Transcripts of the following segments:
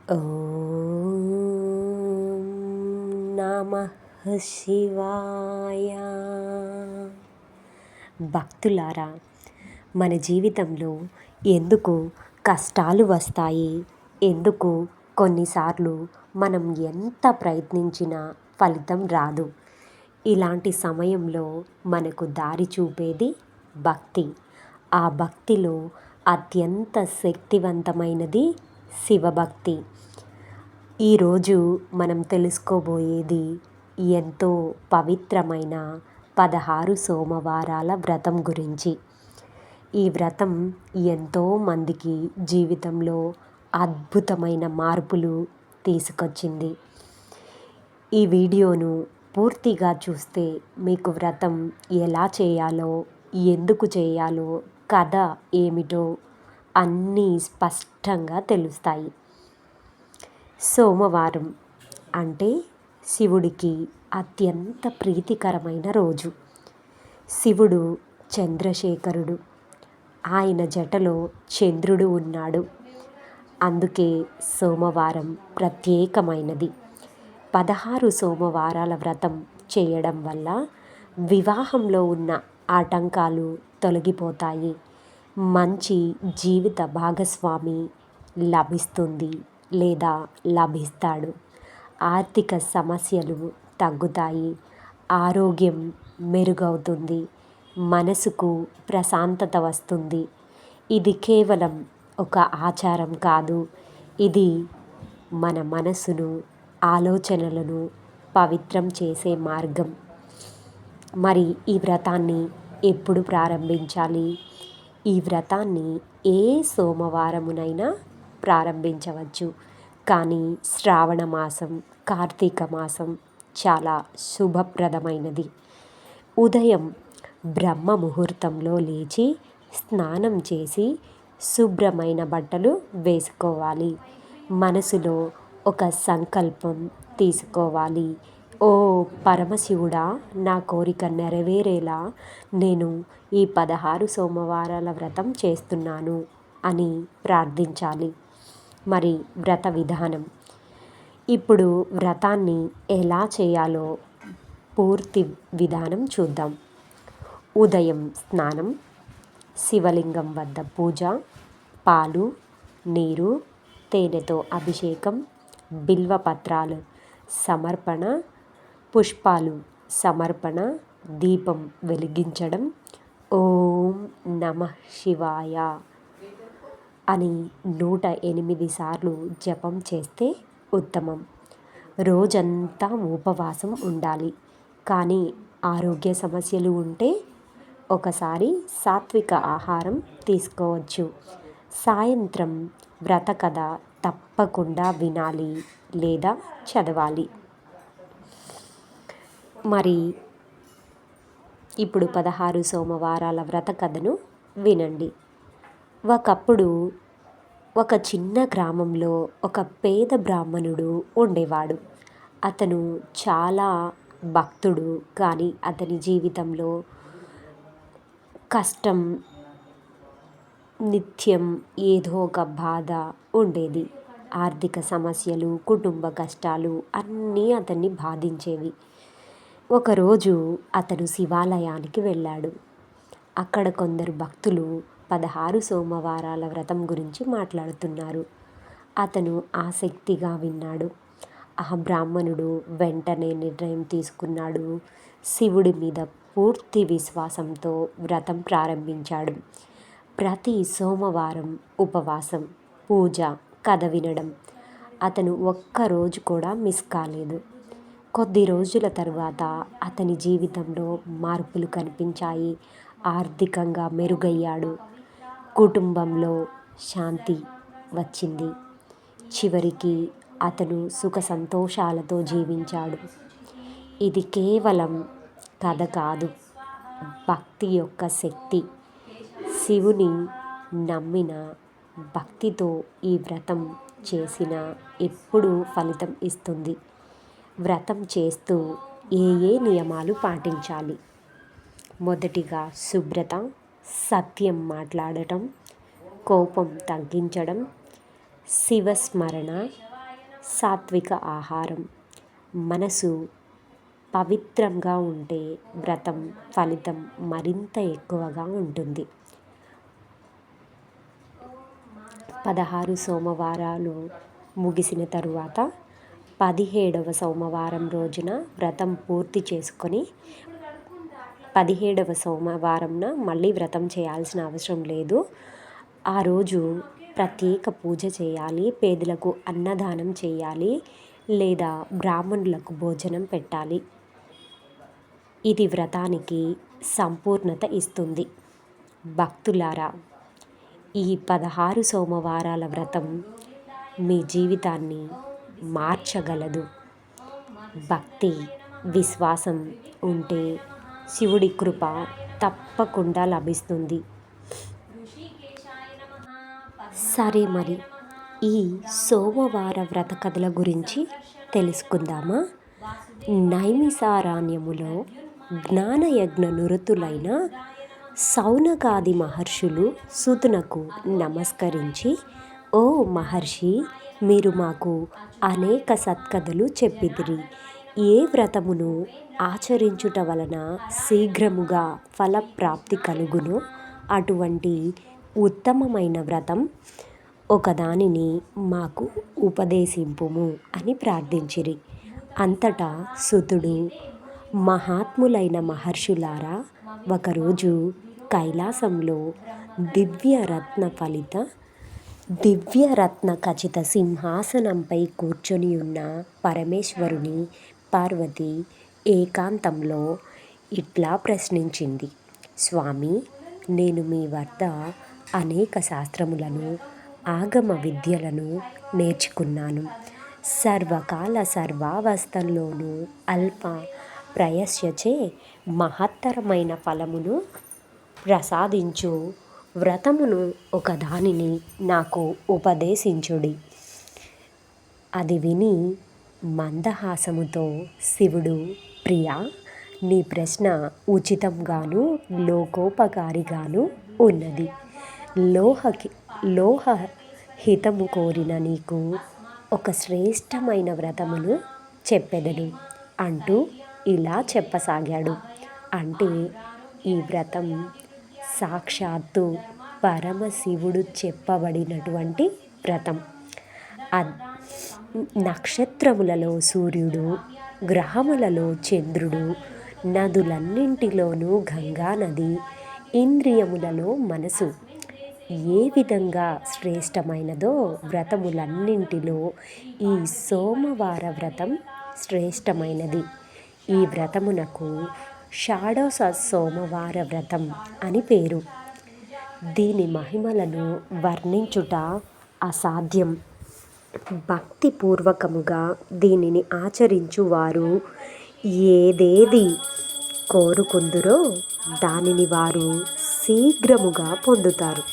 ఓం నమః శివాయ. భక్తులారా, మన జీవితంలో ఎందుకు కష్టాలు వస్తాయి? ఎందుకు కొన్నిసార్లు మనం ఎంత ప్రయత్నించినా ఫలితం రాదు? ఇలాంటి సమయంలో మనకు దారి చూపేది భక్తి. ఆ భక్తిలో అత్యంత శక్తివంతమైనది శివభక్తి. ఈరోజు మనం తెలుసుకోబోయేది ఎంతో పవిత్రమైన 16 సోమవారాల వ్రతం గురించి. ఈ వ్రతం ఎంతోమందికి జీవితంలో అద్భుతమైన మార్పులు తీసుకొచ్చింది. ఈ వీడియోను పూర్తిగా చూస్తే మీకు వ్రతం ఎలా చేయాలో, ఎందుకు చేయాలో, కథ ఏమిటో అన్నీ స్పష్టంగా తెలుస్తాయి. సోమవారం అంటే శివుడికి అత్యంత ప్రీతికరమైన రోజు. శివుడు చంద్రశేఖరుడు. ఆయన జటలో చంద్రుడు ఉన్నాడు. అందుకే సోమవారం ప్రత్యేకమైనది. 16 సోమవారాల వ్రతం చేయడం వల్ల వివాహంలో ఉన్న ఆటంకాలు తొలగిపోతాయి. మంచి జీవిత భాగస్వామి లభిస్తుంది లేదా లభిస్తాడు. ఆర్థిక సమస్యలు తగ్గుతాయి. ఆరోగ్యం మెరుగవుతుంది. మనసుకు ప్రశాంతత వస్తుంది. ఇది కేవలం ఒక ఆచారం కాదు. ఇది మన మనసును, ఆలోచనలను పవిత్రం చేసే మార్గం. మరి ఈ వ్రతాన్ని ఎప్పుడు ప్రారంభించాలి? ఈ వ్రతాన్ని ఏ సోమవారమునైనా ప్రారంభించవచ్చు. కానీ శ్రావణ మాసం, కార్తీక మాసం చాలా శుభప్రదమైనది. ఉదయం బ్రహ్మ ముహూర్తంలో లేచి స్నానం చేసి శుభ్రమైన బట్టలు వేసుకోవాలి. మనసులో ఒక సంకల్పం తీసుకోవాలి. ఓ పరమశివుడా, నా కోరిక నెరవేరేలా నేను ఈ 16 సోమవారాల వ్రతం చేస్తున్నాను అని ప్రార్థించాలి. మరి వ్రత విధానం. ఇప్పుడు వ్రతాన్ని ఎలా చేయాలో పూర్తి విధానం చూద్దాం. ఉదయం స్నానం, శివలింగం వద్ద పూజ, పాలు, నీరు, తేనెతో అభిషేకం, బిల్వపత్రాలు సమర్పణ, పుష్పాలు సమర్పణ, దీపం వెలిగించడం, ఓం నమః శివాయ అని 108 సార్లు జపం చేస్తే ఉత్తమం. రోజంతా ఉపవాసం ఉండాలి. కానీ ఆరోగ్య సమస్యలు ఉంటే ఒకసారి సాత్విక ఆహారం తీసుకోవచ్చు. సాయంత్రం వ్రత కథ తప్పకుండా వినాలి లేదా చదవాలి. మరి ఇప్పుడు 16 సోమవారాల వ్రత కథను వినండి. ఒకప్పుడు ఒక చిన్న గ్రామంలో ఒక పేద బ్రాహ్మణుడు ఉండేవాడు. అతను చాలా భక్తుడు. కానీ అతని జీవితంలో కష్టం, నిత్యం ఏదో ఒక బాధ ఉండేది. ఆర్థిక సమస్యలు, కుటుంబ కష్టాలు అన్నీ అతన్ని బాధించేవి. ఒకరోజు అతను శివాలయానికి వెళ్ళాడు. అక్కడ కొందరు భక్తులు 16 సోమవారాల వ్రతం గురించి మాట్లాడుతున్నారు. అతను ఆసక్తిగా విన్నాడు. ఆ బ్రాహ్మణుడు వెంటనే నిర్ణయం తీసుకున్నాడు. శివుడి మీద పూర్తి విశ్వాసంతో వ్రతం ప్రారంభించాడు. ప్రతి సోమవారం ఉపవాసం, పూజ, కథ వినడం. అతను ఒక్కరోజు కూడా మిస్ కాలేదు. కొద్ది రోజుల తర్వాత అతని జీవితంలో మార్పులు కనిపించాయి. ఆర్థికంగా మెరుగయ్యాడు. కుటుంబంలో శాంతి వచ్చింది. చివరికి అతను సుఖ సంతోషాలతో జీవించాడు. ఇది కేవలం కథ కాదు, భక్తి యొక్క శక్తి. శివుని నమ్మిన భక్తితో ఈ వ్రతం చేసిన ఎప్పుడూ ఫలితం ఇస్తుంది. వ్రతం చేస్తూ ఏ నియమాలు పాటించాలి? మొదటిగా శుభ్రత, సత్యం మాట్లాడటం, కోపం తగ్గించడం, శివస్మరణ, సాత్విక ఆహారం. మనసు పవిత్రంగా ఉంటే వ్రతం ఫలితం మరింత ఎక్కువగా ఉంటుంది. 16 సోమవారాలు ముగిసిన తరువాత 17వ సోమవారం రోజున వ్రతం పూర్తి చేసుకొని 17వ సోమవారంన మళ్ళీ వ్రతం చేయాల్సిన అవసరం లేదు. ఆ రోజు ప్రత్యేక పూజ చేయాలి, పేదలకు అన్నదానం చేయాలి లేదా బ్రాహ్మణులకు భోజనం పెట్టాలి. ఇది వ్రతానికి సంపూర్ణత ఇస్తుంది. భక్తులారా, ఈ 16 సోమవారాల వ్రతం మీ జీవితాన్ని మార్చగలదు. భక్తి విశ్వాసం ఉంటే శివుడి కృప తప్పకుండా లభిస్తుంది. సరే, మరి ఈ సోమవార వ్రత కథల గురించి తెలుసుకుందామా? నైమిసారణ్యములో జ్ఞానయజ్ఞ నిరతులైన శౌనకాది మహర్షులు సూతునకు నమస్కరించి, ఓ మహర్షి, మీరు మాకు అనేక సత్కథలు చెప్పిదిరి. ఏ వ్రతమును ఆచరించుట వలన శీఘ్రముగా ఫలప్రాప్తి కలుగునో అటువంటి ఉత్తమమైన వ్రతం ఒకదానిని మాకు ఉపదేశింపుము అని ప్రార్థించిరి. అంతటా సూతుడు, మహాత్ములైన మహర్షులారా, ఒకరోజు కైలాసంలో దివ్యరత్న ఖచిత సింహాసనంపై కూర్చొని ఉన్న పరమేశ్వరుని పార్వతి ఏకాంతంలో ఇట్లా ప్రశ్నించింది. స్వామి, నేను మీ వద్ద అనేక శాస్త్రములను ఆగమ విద్యలను నేర్చుకున్నాను. సర్వకాల సర్వావస్థల్లోనూ అల్ప ప్రయస్యచే మహత్తరమైన ఫలమును ప్రసాదించు వ్రతమును ఒకదానిని నాకు ఉపదేశించుడి. అది విని మందహాసముతో శివుడు, ప్రియా, నీ ప్రశ్న ఉచితంగాను లోకోపకారిగాను ఉన్నది. లోక హితము కోరిన నీకు ఒక శ్రేష్టమైన వ్రతమును చెప్పెదను అంటూ ఇలా చెప్పసాగాడు. అంటే ఈ వ్రతం సాక్షాత్తు పరమశివుడు చెప్పబడినటువంటి వ్రతం. నక్షత్రములలో సూర్యుడు, గ్రహములలో చంద్రుడు, నదులన్నింటిలోనూ గంగా నది, ఇంద్రియములలో మనసు ఏ విధంగా శ్రేష్టమైనదో వ్రతములన్నింటిలో ఈ సోమవార వ్రతం శ్రేష్టమైనది. ఈ వ్రతమునకు షాడోష సోమవార వ్రతం అని పేరు. దీని మహిమలను వర్ణించుట అసాధ్యం. భక్తిపూర్వకముగా దీనిని ఆచరించువారు ఏదేది కోరుకుందురో దానిని వారు శీఘ్రముగా పొందుతారు.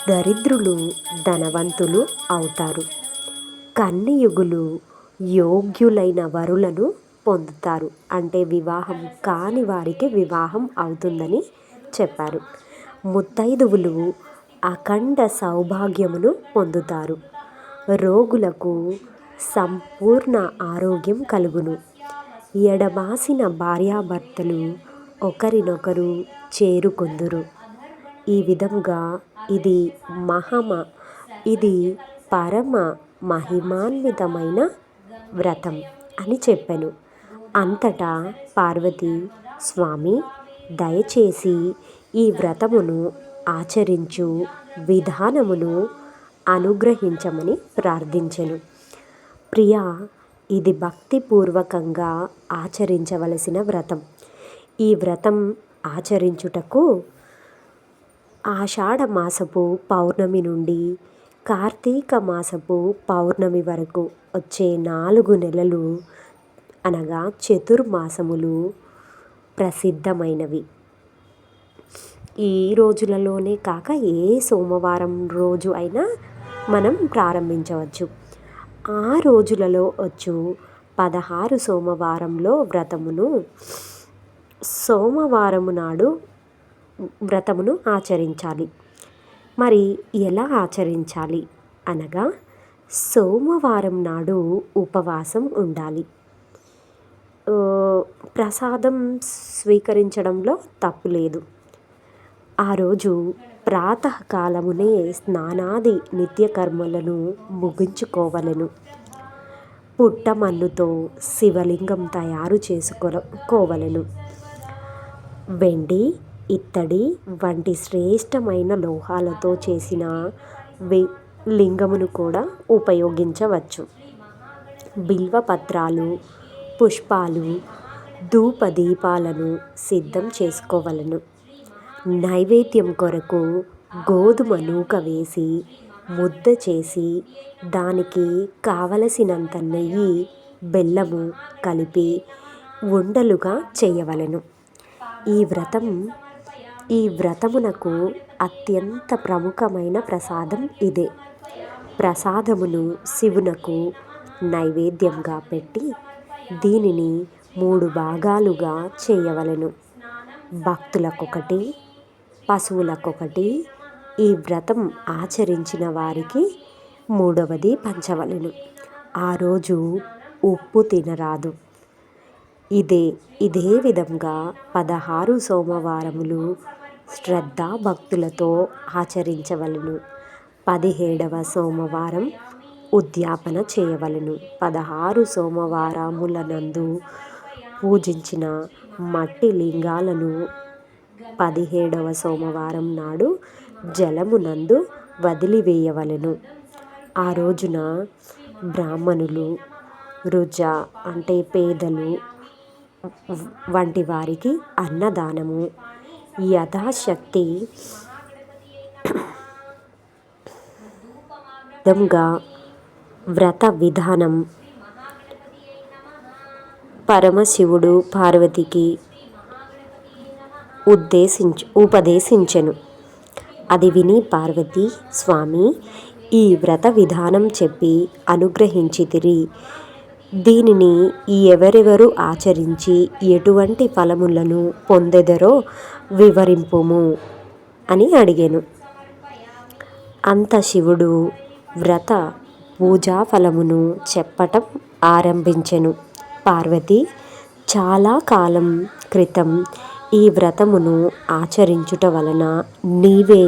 దరిద్రులు ధనవంతులు అవుతారు. కన్యయుగులు యోగ్యులైన వరులను పొందుతారు. అంటే వివాహం కాని వారికి వివాహం అవుతుందని చెప్పారు. ముత్తైదువులు అఖండ సౌభాగ్యమును పొందుతారు. రోగులకు సంపూర్ణ ఆరోగ్యం కలుగును. ఎడబాసిన భార్యాభర్తలు ఒకరినొకరు చేరుకొందురు. ఈ విధముగా ఇది పరమ మహిమాన్వితమైన వ్రతం అని చెప్పెను. అంతటా పార్వతి, స్వామి, దయచేసి ఈ వ్రతమును ఆచరించు విధానమును అనుగ్రహించమని ప్రార్థించెను. ప్రియా, ఇది భక్తిపూర్వకంగా ఆచరించవలసిన వ్రతం. ఈ వ్రతం ఆచరించుటకు ఆషాఢ మాసపు పౌర్ణమి నుండి కార్తీక మాసపు పౌర్ణమి వరకు వచ్చే 4 నెలలు అనగా చతుర్మాసములు ప్రసిద్ధమైనవి. ఈ రోజులలోనే కాక ఏ సోమవారం రోజు అయినా మనం ప్రారంభించవచ్చు. ఆ రోజులలో వచ్చు 16 సోమవారంలో సోమవారము నాడు వ్రతమును ఆచరించాలి. మరి ఎలా ఆచరించాలి అనగా, సోమవారం నాడు ఉపవాసం ఉండాలి. ప్రసాదం స్వీకరించడంలో తప్పు లేదు. ఆ రోజు ప్రాతకాలమునే స్నానాది నిత్యకర్మలను ముగించుకోవలెను. పుట్టమన్నుతో శివలింగం తయారు చేసుకోవలెను. వెండి, ఇత్తడి వంటి శ్రేష్టమైన లోహాలతో చేసిన లింగమును కూడా ఉపయోగించవచ్చు. బిల్వపత్రాలు, పుష్పాలు, ధూపదీపాలను సిద్ధం చేసుకోవలెను. నైవేద్యం కొరకు గోధుమ నూక వేసి ముద్ద చేసి దానికి కావలసినంత నెయ్యి, బెల్లము కలిపి ఉండలుగా చేయవలెను. ఈ వ్రతమునకు అత్యంత ప్రముఖమైన ప్రసాదం ఇదే. ప్రసాదమును శివునకు నైవేద్యంగా పెట్టి దీనిని 3 భాగాలుగా చేయవలెను. భక్తులకొకటి, పశువులకొకటి, ఈ వ్రతం ఆచరించిన వారికి 3వది పంచవలెను. ఆ రోజు ఉప్పు తినరాదు. ఇదే విధంగా 16 సోమవారములు శ్రద్ధాభక్తులతో ఆచరించవలెను. 17వ సోమవారం ఉద్యాపన చేయవలెను. 16 సోమవారములనందు పూజించిన మట్టి లింగాలను 17వ సోమవారం నాడు జలమునందు వదిలివేయవలెను. ఆ రోజున బ్రాహ్మణులు, రుజ అంటే పేదలు వంటి వారికి అన్నదానము యథాశక్తి వ్రత విధానం పరమశివుడు పార్వతికి ఉపదేశించెను. అది విని పార్వతి, స్వామి, ఈ వ్రత విధానం చెప్పి అనుగ్రహించితిరి. దీనిని ఎవరెవరు ఆచరించి ఎటువంటి ఫలములను పొందెదరో వివరింపుము అని అడిగెను. అంత శివుడు వ్రత పూజాఫలమును చెప్పటం ఆరంభించెను. పార్వతి, చాలా కాలం క్రితం ఈ వ్రతమును ఆచరించుట వలన నీవే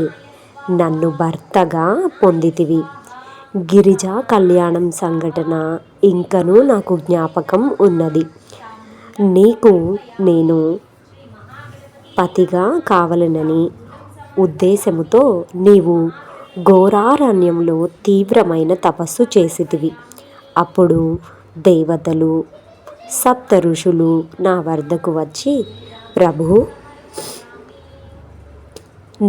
నన్ను భర్తగా పొందితివి. గిరిజా కళ్యాణం సంఘటన ఇంకనూ నాకు జ్ఞాపకం ఉన్నది. నీకు నేను పతిగా కావలెనని ఉద్దేశముతో నీవు ఘోరారణ్యంలో తీవ్రమైన తపస్సు చేసితివి. అప్పుడు దేవతలు, సప్త ఋషులు నా వద్దకు వచ్చి, ప్రభూ,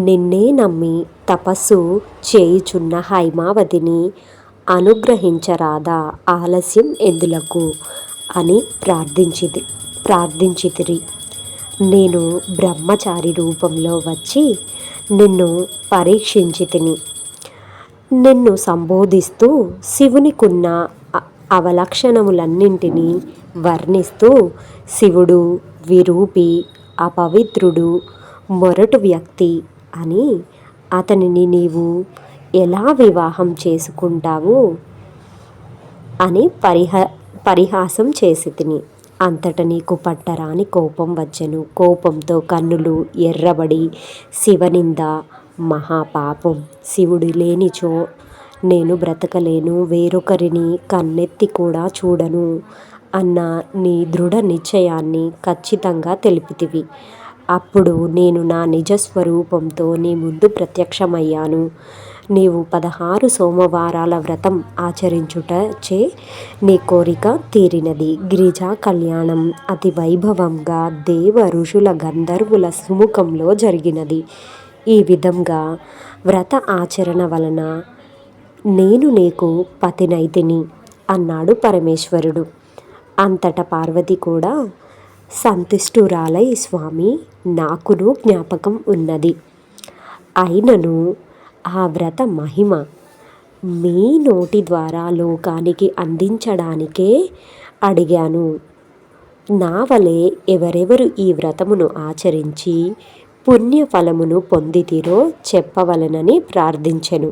నిన్నే నమ్మి తపస్సు చేయుచున్న హైమావతిని అనుగ్రహించరాదా, ఆలస్యం ఎందులకు అని ప్రార్థించితిరి. నేను బ్రహ్మచారి రూపంలో వచ్చి నిన్ను పరీక్షించితిని. నిన్ను సంబోధిస్తూ శివునికున్న అవలక్షణములన్నింటినీ వర్ణిస్తూ, శివుడు విరూపి, అపవిత్రుడు, మొరటు వ్యక్తి అని అతనిని నీవు ఎలా వివాహం చేసుకుంటావు అని పరిహాసం చేసితిని. అంతట నీకు పట్టరాని కోపం వచ్చెను. కోపంతో కన్నులు ఎర్రబడి, శివనింద మహాపాపం, శివుడు లేనిచో నేను బ్రతకలేను, వేరొకరిని కన్నెత్తి కూడా చూడను అన్న నీ దృఢ నిశ్చయాన్ని ఖచ్చితంగా తెలిపితివి. అప్పుడు నేను నా నిజస్వరూపంతో నీ ముందు ప్రత్యక్షమయ్యాను. నీవు 16 సోమవారాల వ్రతం ఆచరించుటచే నీ కోరిక తీరినది. గిరిజా కళ్యాణం అతి వైభవంగా దేవ ఋషుల గంధర్వుల సుముఖంలో జరిగినది. ఈ విధంగా వ్రత ఆచరణ వలన నేను నీకు పతినైతిని అన్నాడు పరమేశ్వరుడు. అంతట పార్వతి కూడా సంతుష్టురాలై, స్వామి, నాకును జ్ఞాపకం ఉన్నది. అయినను ఆ వ్రత మహిమ మీ నోటి ద్వారా లోకానికి అందించడానికే అడిగాను. నా వలె ఎవరెవరు ఈ వ్రతమును ఆచరించి పుణ్యఫలమును పొందితిరో చెప్పవలెనని ప్రార్థించెను.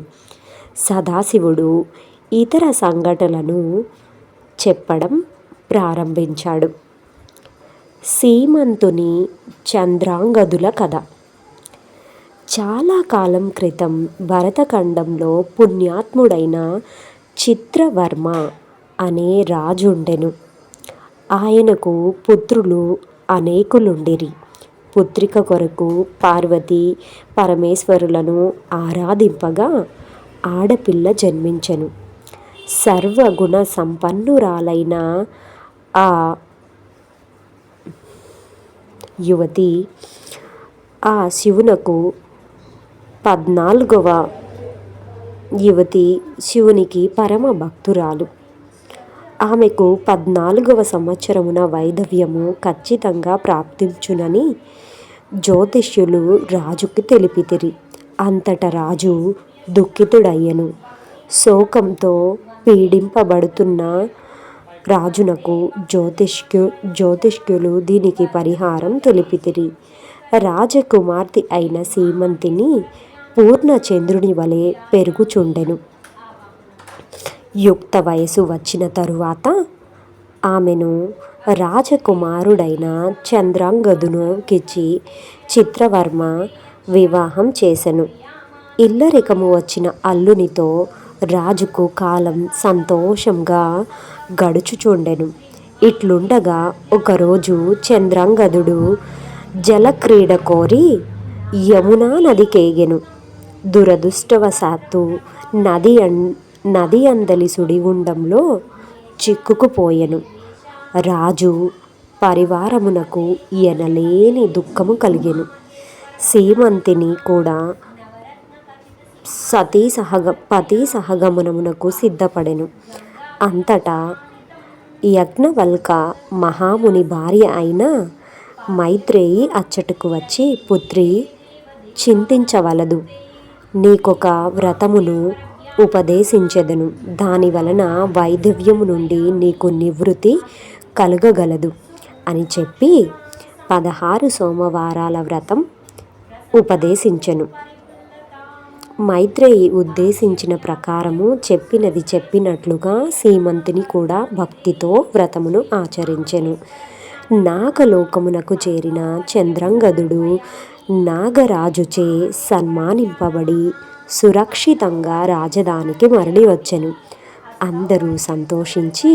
సదాశివుడు ఇతర సంఘటనలను చెప్పడం ప్రారంభించాడు. సీమంతుని చంద్రాంగదుల కథ. చాలా కాలం క్రితం భరతఖండంలో పుణ్యాత్ముడైన చిత్రవర్మ అనే రాజుండెను. ఆయనకు పుత్రులు అనేకులుండిరి. పుత్రిక కొరకు పార్వతీ పరమేశ్వరులను ఆరాధింపగా ఆడపిల్ల జన్మించెను. సర్వగుణ సంపన్నురాలైన ఆ యువతి ఆ శివునకు 14వ యువతి శివునికి పరమ భక్తురాలు. ఆమెకు 14వ సంవత్సరమున వైధవ్యము ఖచ్చితంగా ప్రాప్తించునని జ్యోతిష్యులు రాజుకు తెలిపితిరి. అంతట రాజు దుఃఖితుడయ్యెను. శోకంతో పీడింపబడుతున్న రాజునకు జ్యోతిష్కులు దీనికి పరిహారం తెలిపితిరి. రాజకుమార్తె అయిన సీమంతిని పూర్ణచంద్రుని వలె పెరుగుచుండెను. యుక్త వయసు వచ్చిన తరువాత ఆమెను రాజకుమారుడైన చంద్రాంగదునికిచ్చి చిత్రవర్మ వివాహం చేసెను. ఇల్లరికము వచ్చిన అల్లునితో రాజుకు కాలం సంతోషంగా గడుచుచుండెను. ఇట్లుండగా ఒకరోజు చంద్రాంగదుడు జలక్రీడ కోరి యమునా నదికేగెను. దురదృష్టవశాత్తు నది అందలి సుడిగుండంలో చిక్కుకుపోయెను. రాజు పరివారమునకు ఎనలేని దుఃఖము కలిగెను. సీమంతిని కూడా పతి సహగమనమునకు సిద్ధపడెను. అంతటా యజ్ఞవల్క మహాముని భార్య అయిన మైత్రేయి అచ్చటకు వచ్చి, పుత్రి, చింతించవలదు. నీకొక వ్రతమును ఉపదేశించెదను. దాని వలన వైధవ్యము నుండి నీకు నివృత్తి కలుగగలదు అని చెప్పి 16 సోమవారాల వ్రతం ఉపదేశించెను. మైత్రేయి ఉద్దేశించిన ప్రకారము చెప్పినది చెప్పినట్లుగా సీమంతిని కూడా భక్తితో వ్రతమును ఆచరించెను. నాగలోకమునకు చేరిన చంద్రాంగదుడు నాగరాజుచే సన్మానింపబడి సురక్షితంగా రాజధానికి మరలి వచ్చెను. అందరూ సంతోషించి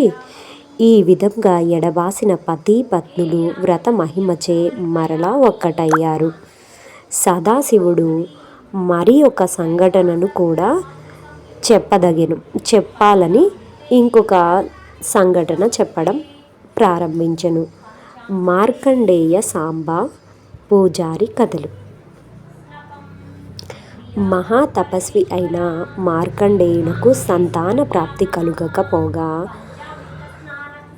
ఈ విధంగా ఎడబాసిన పతి పత్నులు వ్రత మహిమచే మరలా ఒక్కటయ్యారు. సదాశివుడు మరి ఒక సంఘటనను కూడా చెప్పాలని ఇంకొక సంఘటన చెప్పడం ప్రారంభించెను. మార్కండేయ సాంబ పూజారి కథలు. మహాతపస్వి అయిన మార్కండేయునకు సంతాన ప్రాప్తి కలుగకపోగా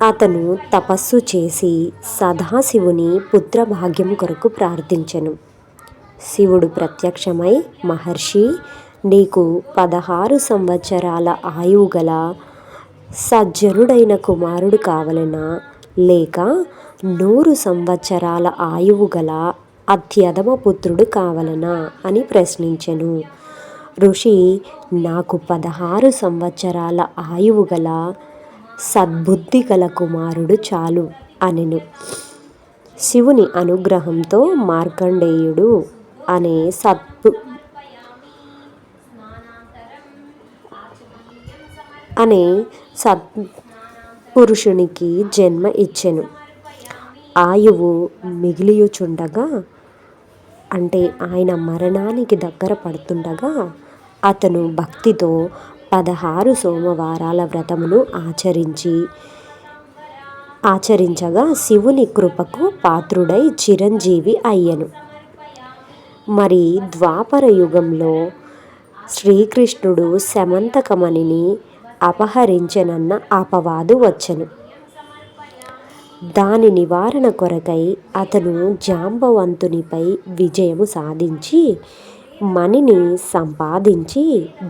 అతను తపస్సు చేసి సదాశివుని పుత్రభాగ్యం కొరకు ప్రార్థించెను. శివుడు ప్రత్యక్షమై, మహర్షి, నీకు 16 సంవత్సరాల ఆయువు గల సజ్జనుడైన కుమారుడు కావలెనా, లేక 100 సంవత్సరాల ఆయువు గల అత్యధమ పుత్రుడు కావలెనా అని ప్రశ్నించెను. ఋషి, నాకు 16 సంవత్సరాల ఆయువు గల సద్బుద్ధి గల కుమారుడు చాలు అనెను. శివుని అనుగ్రహంతో మార్కండేయుడు అనే సత్పురుషునికి జన్మ ఇచ్చెను. ఆయువు మిగిలియుచుండగా, అంటే ఆయన మరణానికి దగ్గర పడుతుండగా, అతను భక్తితో 16 సోమవారాల వ్రతమును ఆచరించగా శివుని కృపకు పాత్రుడై చిరంజీవి అయ్యెను. మరి ద్వాపర యుగంలో శ్రీకృష్ణుడు శమంతకమణిని అపహరించెనన్న అపవాదు వచ్చెను. దాని నివారణ కొరకై అతను జాంబవంతునిపై విజయము సాధించి మణిని సంపాదించి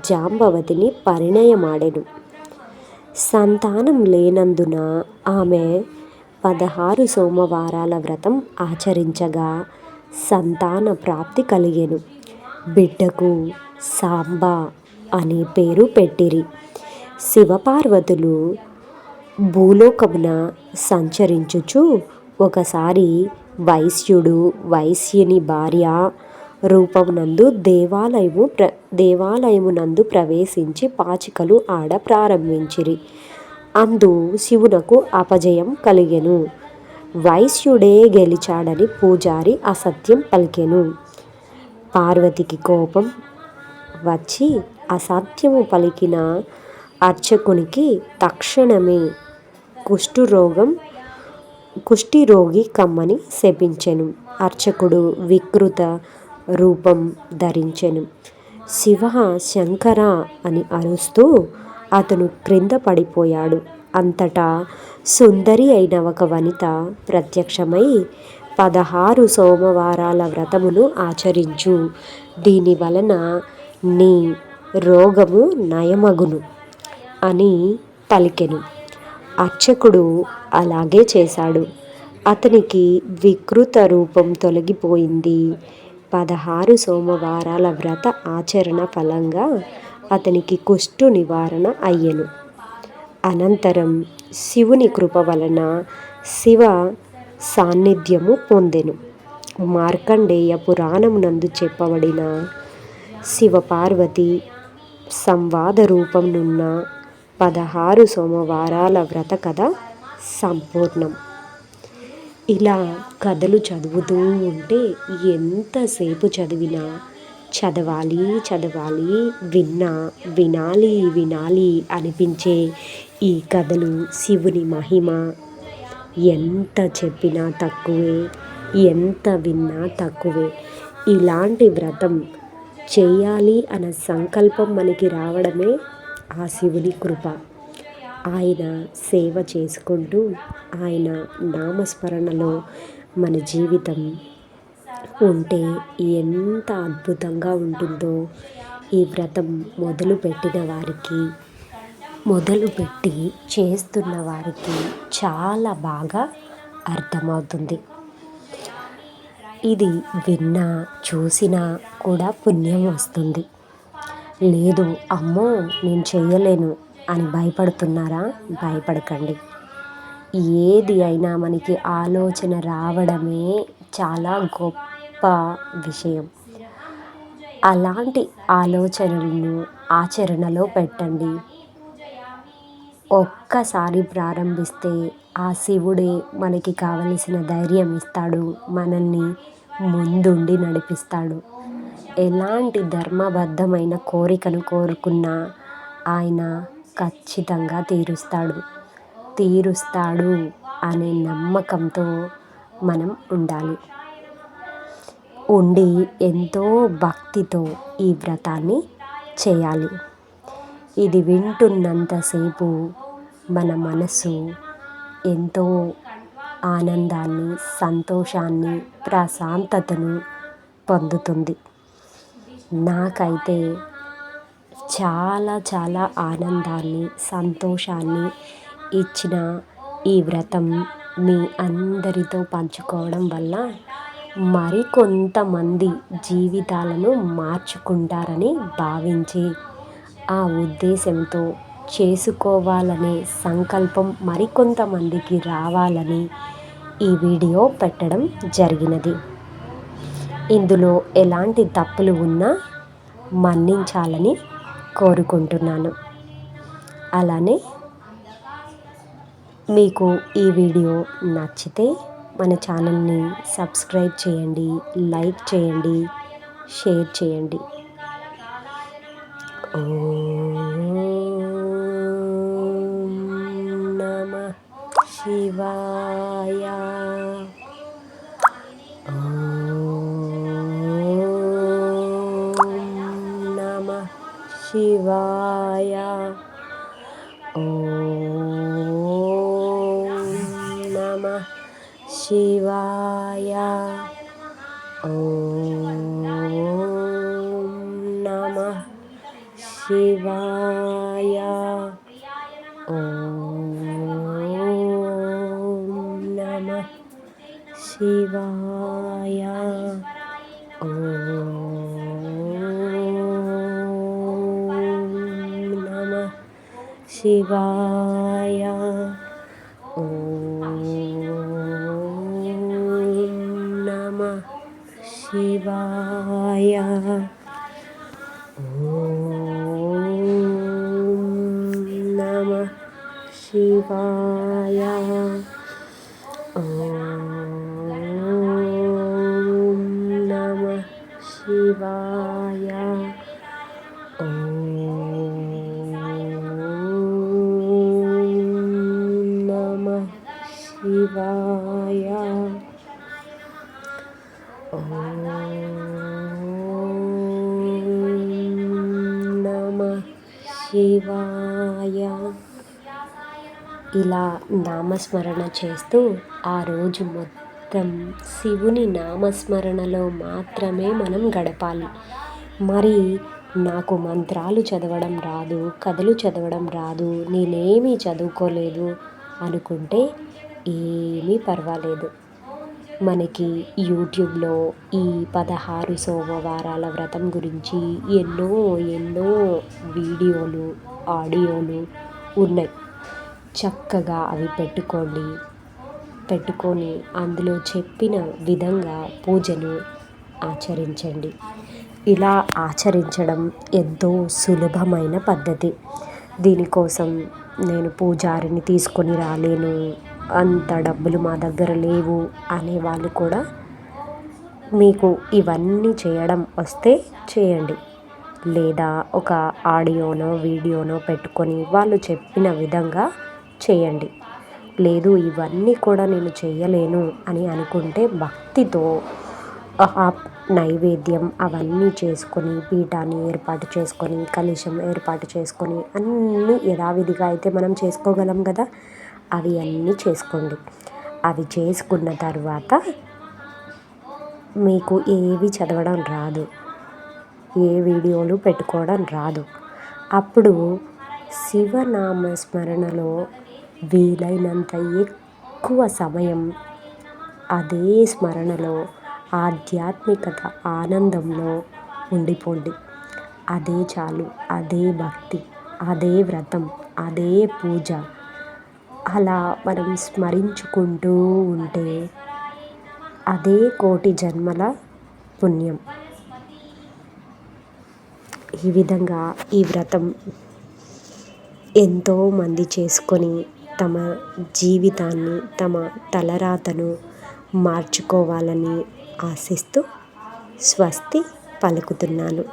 జాంబవతిని పరిణయమాడెను. సంతానం లేనందున ఆమె 16 సోమవారాల వ్రతం ఆచరించగా సంతాన ప్రాప్తి కలిగెను. బిడ్డకు సాంబ అనే పేరు పెట్టిరి. శివపార్వతులు భూలోకమున సంచరించుచు ఒకసారి వైశ్యుడు వైశ్యుని భార్య రూపమునందు దేవాలయమునందు ప్రవేశించి పాచికలు ఆడ ప్రారంభించిరి. అందు శివునకు అపజయం కలిగెను. వైశ్యుడే గెలిచాడని పూజారి అసత్యం పలికెను. పార్వతికి కోపం వచ్చి అసత్యము పలికిన అర్చకునికి తక్షణమే కుష్ఠిరోగి కమ్మని శపించెను. అర్చకుడు వికృత రూపం ధరించెను. శివ శంకర అని అరుస్తూ అతను క్రింద పడిపోయాడు. అంతటా సుందరి అయిన ఒక వనిత ప్రత్యక్షమై 16 సోమవారాల వ్రతమును ఆచరించు, దీని వలన నీ రోగము నయమగును అని పలికెను. అర్చకుడు అలాగే చేశాడు. అతనికి వికృత రూపం తొలగిపోయింది. 16 సోమవారాల వ్రత ఆచరణ ఫలంగా అతనికి కుష్టు నివారణ అయ్యెను. అనంతరం శివుని కృప వలన శివ సాన్నిధ్యము పొందెను. మార్కండేయ పురాణమునందు చెప్పబడిన శివపార్వతి సంవాద రూపంనున్న 16 సోమవారాల వ్రత కథ సంపూర్ణం. ఇలా కథలు చదువుతూ ఉంటే ఎంతసేపు చదివినా చదవాలి వినాలి అనిపించే ఈ కథలు శివుని మహిమ ఎంత చెప్పినా తక్కువే, ఎంత విన్నా తక్కువే. ఇలాంటి వ్రతం చేయాలి అన్న సంకల్పం మనకి రావడమే ఆ శివుని కృప. ఆయన సేవ చేసుకుంటూ ఆయన నామస్మరణలో మన జీవితం ఉంటే ఎంత అద్భుతంగా ఉంటుందో ఈ వ్రతం మొదలుపెట్టి చేస్తున్న వారికి చాలా బాగా అర్థమవుతుంది. ఇది విన్నా చూసినా కూడా పుణ్యం వస్తుంది. లేదు అమ్మో నేను చెయ్యలేను అని భయపడుతున్నారా? భయపడకండి. ఏది అయినా మనకి ఆలోచన రావడమే చాలా గొప్ప విషయం. అలాంటి ఆలోచనలను ఆచరణలో పెట్టండి. ఒక్కసారి ప్రారంభిస్తే ఆ శివుడే మనకి కావలసిన ధైర్యం ఇస్తాడు, మనల్ని ముందుండి నడిపిస్తాడు. ఎలాంటి ధర్మబద్ధమైన కోరికను కోరుకున్నా ఆయన ఖచ్చితంగా తీరుస్తాడు అనే నమ్మకంతో మనం ఉండి ఎంతో భక్తితో ఈ వ్రతాన్ని చేయాలి. ఇది వింటున్నంతసేపు మన మనసు ఎంతో ఆనందాన్ని, సంతోషాన్ని, ప్రశాంతతను పొందుతుంది. నాకైతే చాలా ఆనందాన్ని, సంతోషాన్ని ఇచ్చిన ఈ వ్రతం మీ అందరితో పంచుకోవడం వల్ల మరికొంతమంది జీవితాలను మార్చుకుంటారని భావించి ఆ ఉద్దేశంతో చేసుకోవాలనే సంకల్పం మరికొంతమందికి రావాలని ఈ వీడియో పెట్టడం జరిగినది. ఇందులో ఎలాంటి తప్పులు ఉన్నా మన్నించాలని కోరుకుంటున్నాను. అలానే మీకు ఈ వీడియో నచ్చితే మన ఛానల్ని సబ్స్క్రైబ్ చేయండి, లైక్ చేయండి, షేర్ చేయండి. ఓం నమః శివాయ. ఓం నమః శివాయ. ఓం నమః శివాయ. ఓం నమః శివాయ. ఓం నమః శివాయ. ఓం నమః శివాయ. ఓం నమః శివాయ. ఓం నమః శివాయ. ఓం నమః శివాయ. ఓం నమః శివాయ. ఓం నమః శివాయ. ఇలా నామస్మరణ చేస్తూ ఆ రోజు మొత్తం శివుని నామస్మరణలో మాత్రమే మనం గడపాలి. మరి నాకు మంత్రాలు చదవడం రాదు, కథలు చదవడం రాదు, నేనేమీ చదువుకోలేదు అనుకుంటే ఏమీ పర్వాలేదు. మనకి యూట్యూబ్లో ఈ 16 సోమవారాల వ్రతం గురించి ఎన్నో ఎన్నో వీడియోలు, ఆడియోలు ఉన్నాయి. చక్కగా అవి పెట్టుకొని అందులో చెప్పిన విధంగా పూజను ఆచరించండి. ఇలా ఆచరించడం ఎంతో సులభమైన పద్ధతి. దీనికోసం నేను పూజారిని తీసుకొని రాలేను, అంత డబ్బులు మా దగ్గర లేవు అనేవాళ్ళు కూడా మీకు ఇవన్నీ చేయడం వస్తే చేయండి. లేదా ఒక ఆడియోనో వీడియోనో పెట్టుకొని వాళ్ళు చెప్పిన విధంగా చేయండి. లేదు ఇవన్నీ కూడా నేను చేయలేను అని అనుకుంటే భక్తితో నైవేద్యం అవన్నీ చేసుకొని, పీఠాన్ని ఏర్పాటు చేసుకొని, కలశం ఏర్పాటు చేసుకొని, అన్నీ యథావిధిగా అయితే మనం చేసుకోగలం కదా, అవి అన్నీ చేసుకోండి. అవి చేసుకున్న తర్వాత మీకు ఏవి చదవడం రాదు, ఏ వీడియోలు పెట్టుకోవడం రాదు, అప్పుడు శివనామస్మరణలో వీలైనంత ఎక్కువ సమయం అదే స్మరణలో ఆధ్యాత్మికత ఆనందంలో ఉండిపోండి. అదే చాలు. అదే భక్తి, అదే వ్రతం, అదే పూజ. అలా మనం స్మరించుకుంటూ ఉంటే అదే కోటి జన్మల పుణ్యం. ఈ విధంగా ఈ వ్రతం ఎంతోమంది చేసుకొని తమ జీవితాన్ని, తమ తలరాతను మార్చుకోవాలని ఆశిస్తూ స్వస్తి పలుకుతున్నాను.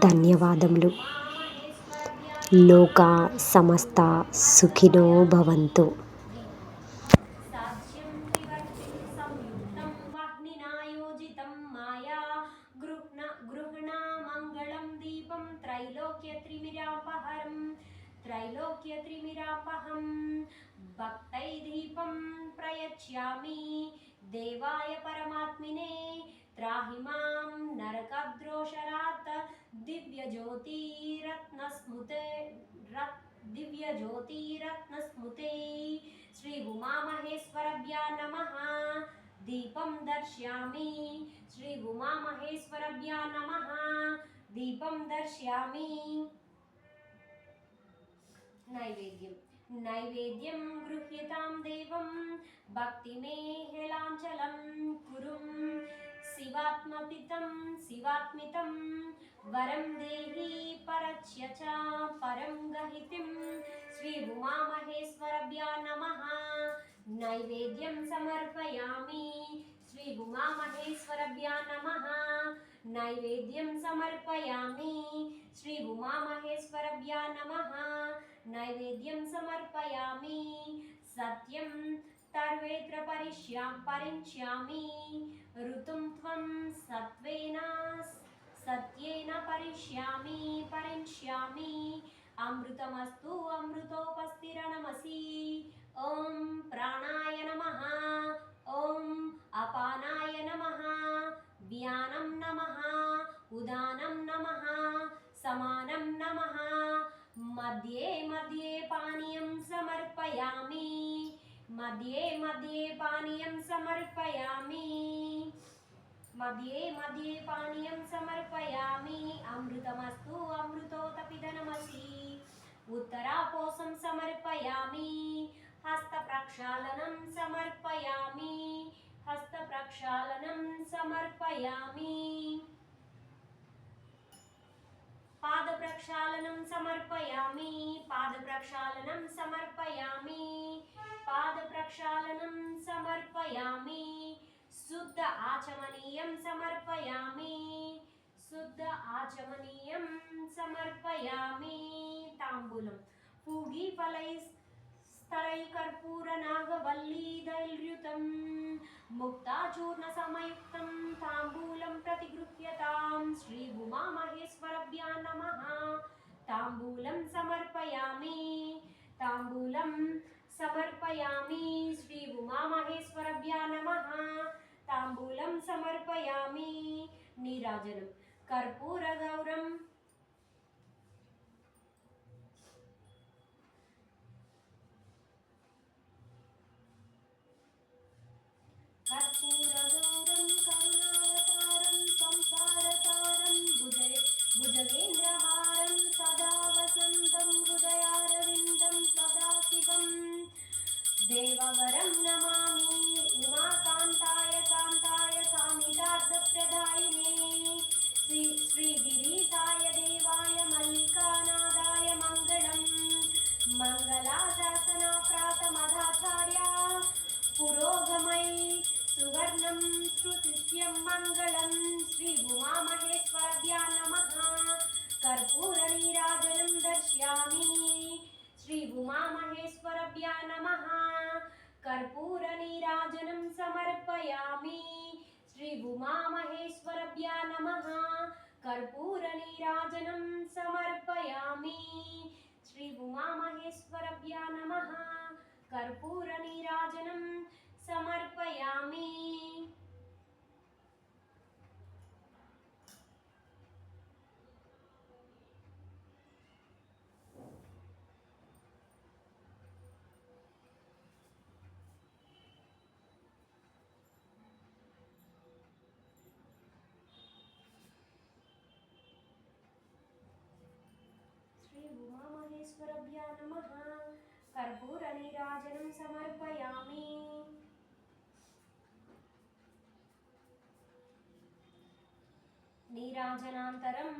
ధన్యవాదములు. లోకా సమస్త సుఖినో భవంతు. त्रैलोक्यत्रिमिरापहं भक्तैर्दीपं प्रयच्छामि देवाय परमात्मने त्राहि मां नरकद्रोषरात् दिव्यज्योतिरत्नस्मुते श्री उमामहेश्वरभ्या नमः. दीपं दर्शयामि श्री उमामहेश्वरभ्या नमः. दीपं दर्शयामि. नैवेद्यं गृह्यतां देवं भक्तिमेहलाञ्चलं कुरुं शिवात्मितं वरं देहि परच्य च परं गहितिं श्री उमामहेश्वरभ्या नमः. नैवेद्यं समर्पयामि श्री उमामहेश्वरभ्या नमः. नैवेद्यं समर्पयामि श्री उमामहेश्वरभ्या नमः. नैवेद्यं समर्पयामि. सत्यं सर्वेत्र परिष्यामि ऋतुं त्वं सत्येन परिष्यामि अमृतमस्तु अमृतोपस्थिरनमसि. ॐ प्राणाय नमः. ॐ अपानाय नमः. व्यानं नमः. उदानं नमः. समानं नमः. मध्ये मध्ये पानीयं समर्पयामि. मध्ये मध्ये पानीयं समर्पयामि. मध्ये मध्ये पानीयं समर्पयामि अमृतमस्तु अमृतोऽतपिदनमसि उत्तरापोषं समर्पयामि हस्तप्रक्षालनं समर्पयामि हस्तप्रक्षालनं समर्पयामि पादप्रक्षालनं समर्पयामि पादप्रक्षालनं समर्पयामि पादप्रक्षालनं समर्पयामि शुद्ध आचमनीयं समर्पयामि शुद्ध आचमनीयं समर्पयामि ताम्बूलं पूगीफलैस्तरैकर्पूरनागवल्लीदैर्युतं मुक्ताचूर्णसमयुक्तं ताम्बूलं प्रतिगृह्यतां श्रीउमामहेश्वरभ्यां नमः ताम्बूलं समर्पयामि ताम्बूलं समर्पयामि श्रीउमामहेश्वरभ्यां नमः ताम्बूलं समर्पयामि नीराजनं कर्पूरगौरं करुणावतारं संसारतारं भुजगेन्द्रहारं सदा वसन्तं हृदयारविन्दं सदाशिवं देववरं नमामि उमाकान्ताय कान्ताय कामितार्थप्रदायिने श्रीगिरीशाय देवाय मल्लिकानादाय मङ्गलम् मङ्गलाशासनाप्रातमधाचार्या पुरोगमै सुवर्णं श्रुतिस्यं मङ्गलं श्रीउमामहेश्वरभ्यां नमः कर्पूरनीराजनं दर्शयामि श्रीउमामहेश्वरभ्यां नमः कर्पूरनीराजनं समर्पयामि श्रीउमामहेश्वरभ्यां नमः कर्पूरनीराजनं समर्पयामि श्रीउमामहेश्वरभ्यां नमः कर्पूरनीराजनं समर्पयामि श्रीउमामहेश्वरभ्यां नमः कर्पूरनीराजनं समर्पयामि नीराजनान्तरं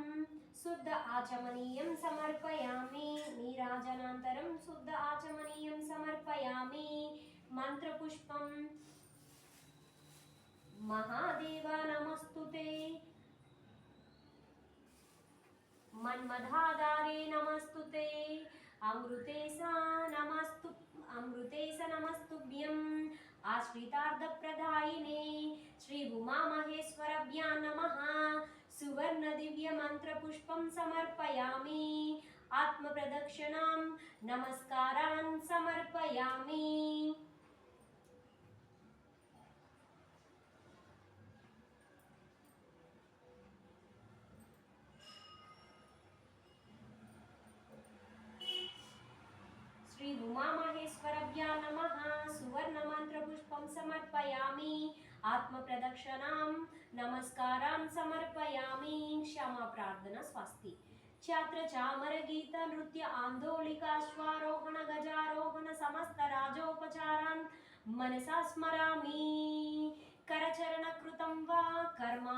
शुद्ध आचमनीयं समर्पयामि नीराजनान्तरं शुद्ध आचमनीयं समर्पयामि मन्त्रपुष्पं महादेव नमस्तुते मन्मथाधारे नमस्तुते अमृतेश नमस्तुभ्यम् आश्रितार्थप्रदायिने श्रीउमामहेश्वरभ्यां नमः सुवर्णदिव्यमन्त्रपुष्पं समर्पयामि आत्मप्रदक्षिणां नमस्कारान् समर्पयामि श्रीउमामहेश्वरभ्यां नमः सुवर्णमन्त्रपुष्पं समर्पयामि आत्मप्रदक्षिणां नमस्कारान् समर्पयामि क्षमा प्रार्थना स्वस्ति छात्र चामर गीत नृत्य आन्दोलिकाश्वारोहण गजारोहण समस्त राजोपचारान् मनसा स्मरामि करचरणकृतं वा कर्म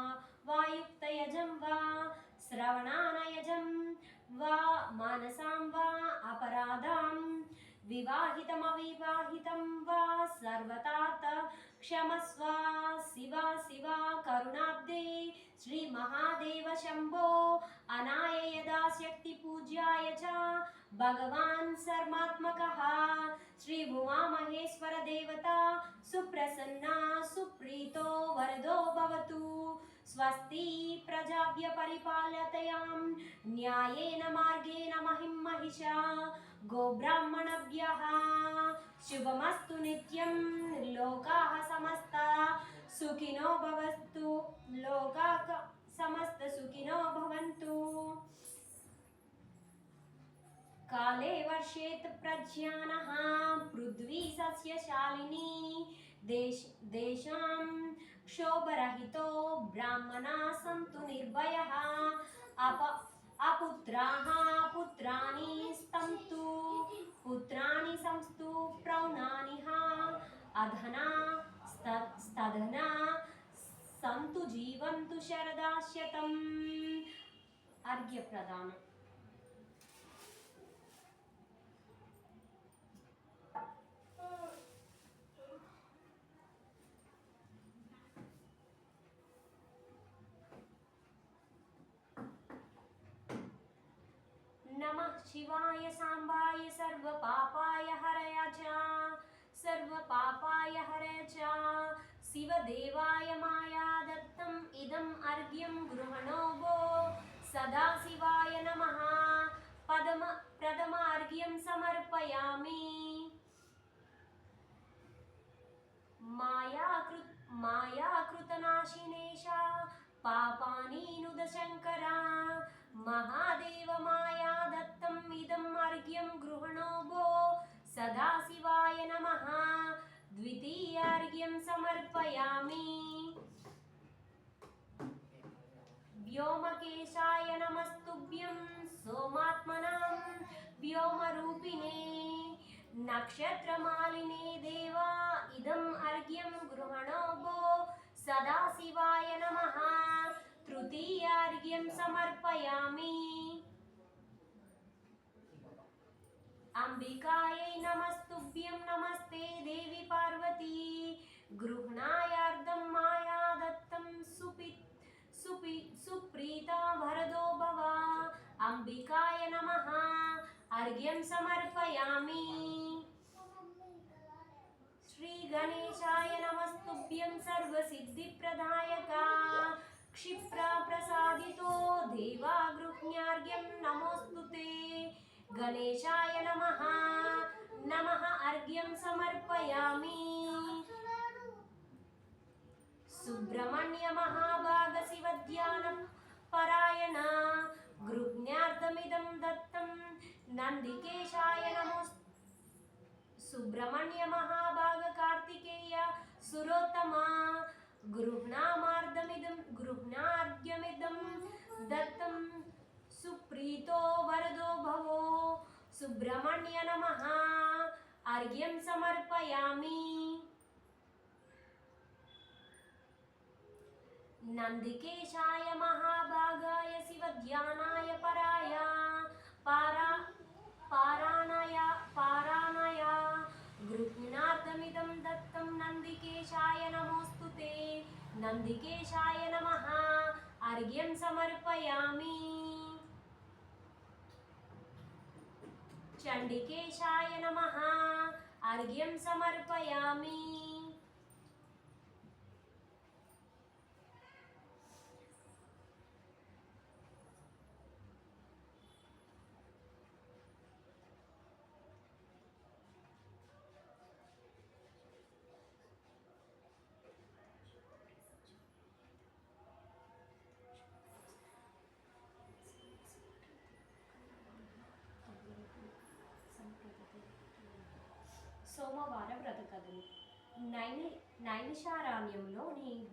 वा युक्तयजं वा श्रवणानयजं वा मानसां वा अपराधां विवाहितमविवाहितं वा सर्वतात क्षमस्व शिवा शिवा करुणाब्दे श्री महादेव शंभो अनाय यदा शक्ति पूज्याय च भगवान् सर्वात्मकः श्री उमामहेश्वर देवता सुप्रसन्ना सुप्रीतो वरदो भवतु स्वस्ति प्रजाभ्य परिपालयतां न्यायेन मार्गेण महिं महिषा गोब्राह्मणभ्यः शुभमस्तु नित्यं लोकाः समस्ता सुखिनो भवन्तु लोकाः समस्त सुखिनो भवन्तु काले वर्षेत प्रज्ञानः पृथ्वी सस्यशालिनी देशां శోభరహితో బ్రాహ్మణా సంతు నిర్భయః అపుత్రాః పుత్రాణి స్తమ్తు పుత్రాణి సంస్తు ప్రౌణానిః అధనా స్తధనా సంతు జీవంతు శరదాశతం. అర్ఘ్యప్రదానం. नमः शिवाय सांबाय सर्वपापाय हरय च शिवदेवाय माया दत्तम् इदम् अर्घ्यं गृहणो वो सदाशिवाय नमः. प्रथम अर्घ्यं समर्पयामि. मायाकृतनाशिनेशा पापानि नुदशङ्करा महादेव माया दत्तम् इदम् अर्घ्यं गृहणो भो सदाशिवाय नमः. द्वितीयार्घ्यं समर्पयामि. व्योमकेशाय नमस्तुभ्यं सोमात्मनां व्योमरूपिणे नक्षत्रमालिने देवा इदम् अर्घ्यं गृहणो भो सदाशिवाय नमः. तृतीयार्घ्यं समर्पयामि. अंबिकायै नमस्तुभ्यं नमस्ते देवी पार्वती गृह्णायार्धं माया दत्तं सुप्रीता वरदो भव. अंबिकाय नमः. अर्घ्यं समर्पयामि. श्री गणेशाय नमस्तुभ्यं सर्वसिद्धिप्रदायका क्षिप्रा प्रसादितो देवा गृह्णार्घ्यं नमोस्तुते. गणेशाय नमः. नमः. अर्घ्यं समर्पयामि. सुब्रह्मण्य महाभाग शिव ध्यान परायण गृह्णार्थमिदं दत्तं नंदिकेशाय नमो. सुब्रह्मण्य महाभाग कार्तिकेय सुरोत्तमा गृह्णार्घ्यमिदं दत्तं सुप्रीतो वरदो भवो. सुब्रह्मण्य नमः. अर्घ्यं समर्पयामि. नंदिकेशाय महाभागाय शिव ध्यानाय पारायणाय गृह्णार्थमिदं दत्तं नंदिकेशाय नमोस्तुते. नंदिकेशाय नमः. अर्घ्यं समर्पयामि. चंडिकेशाय नमः. अर्घ्यं समर्पयामि. సోమవార వ్రత కథలు. నైమిషారణ్యంలోని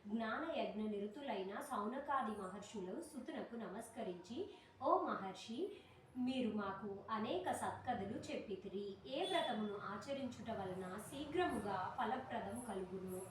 జ్ఞానయజ్ఞ నిరతులైన సౌనకాది మహర్షులు సుతునకు నమస్కరించి, ఓ మహర్షి, మీరు మాకు అనేక సత్కథలు చెప్పితిరి. ఏ వ్రతమును ఆచరించుట వలన శీఘ్రముగా ఫలప్రదం కలుగును?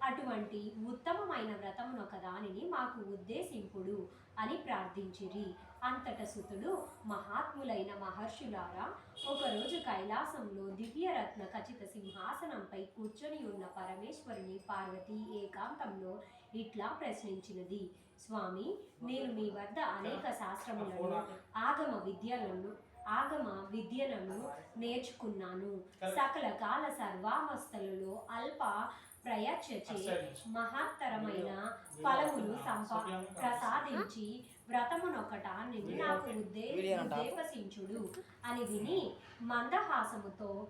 అటువంటి ఉత్తమమైన వ్రతమునొక దానిని మాకు ఉద్దేశింపుడు అని ప్రార్థించిరి. అంతట సుతుడు, మహాత్ములైన మహర్షులారా, ఒకరోజు కైలాసంలో దివ్యరత్న ఖచిత సింహాసనంపై కూర్చొని ఉన్న పరమేశ్వరుని పార్వతి ఏకాంతంలో ఇట్లా ప్రశ్నించినది. స్వామి, నేను మీ వద్ద అనేక శాస్త్రములను ఆగమ విద్యలను నేర్చుకున్నాను. సకల కాల సర్వావస్థలలో అల్ప ప్రయత్నచే మహత్తరమైన ఫలములు ప్రసాదించి వ్రతమునొకటాన్ని నాకు ఉద్దేశించుడు అని విని మందహాసముతో